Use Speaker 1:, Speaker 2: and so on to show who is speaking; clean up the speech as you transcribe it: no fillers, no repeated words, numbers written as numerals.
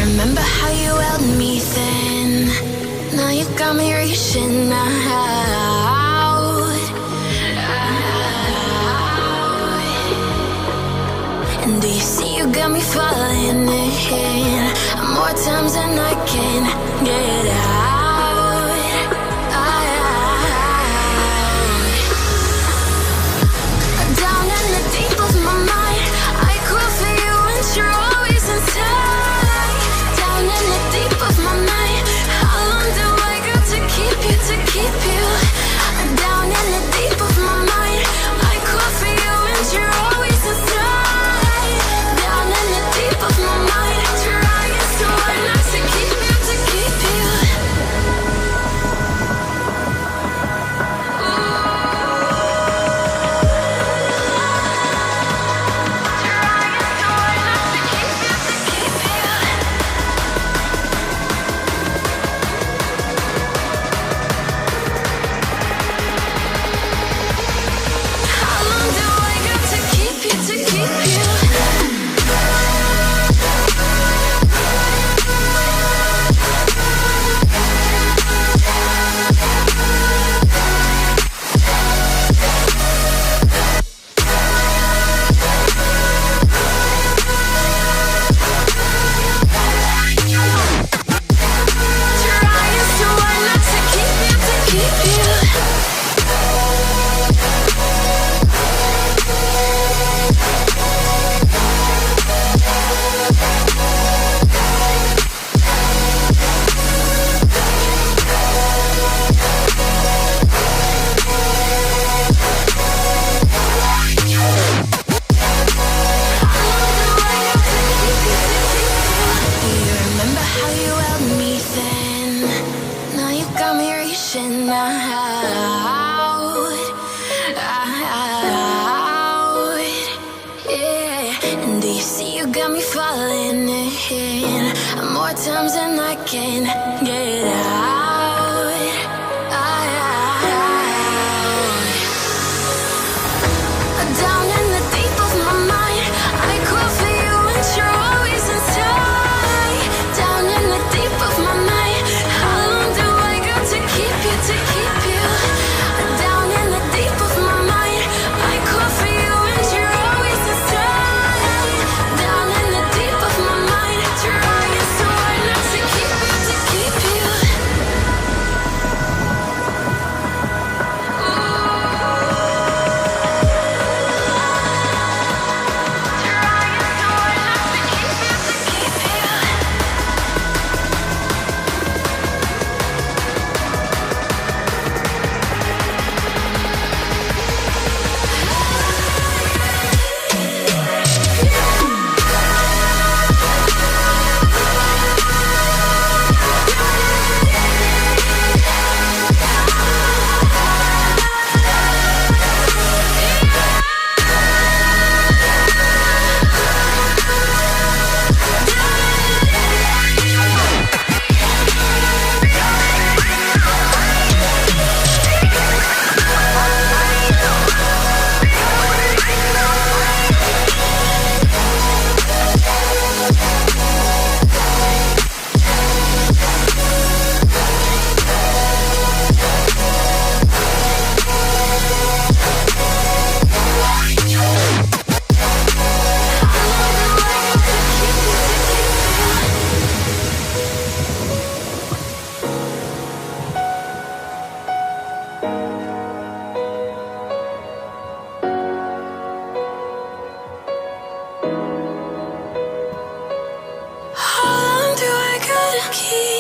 Speaker 1: remember how you held me then? Now you got me reaching out. And do you see you got me falling in more times than I can get out? Down in the deep of my mind, I crawl for you and you're always inside. Down in the deep of my mind, how long do I got to keep you, to keep you? Down in the deep of my mind, I crawl for you and you're always inside. Down in the deep of my mind, trying so hard not to keep you, to keep you. How long do I got to keep you, to keep you? Trying so hard not to keep you, to keep you. Do you remember how you held me then? Now you got me reaching out. Yeah. And do you see you got me falling in more times than I can get out? Down in the deep of my mind, I crawl for you and you're always inside. Down in the deep of my mind, how long do I got to keep you, to keep you? Down in the deep of my mind, I crawl for you and you're always inside. Down in the deep of my mind, trying so hard not to keep you, to keep you. How long do I gotta keep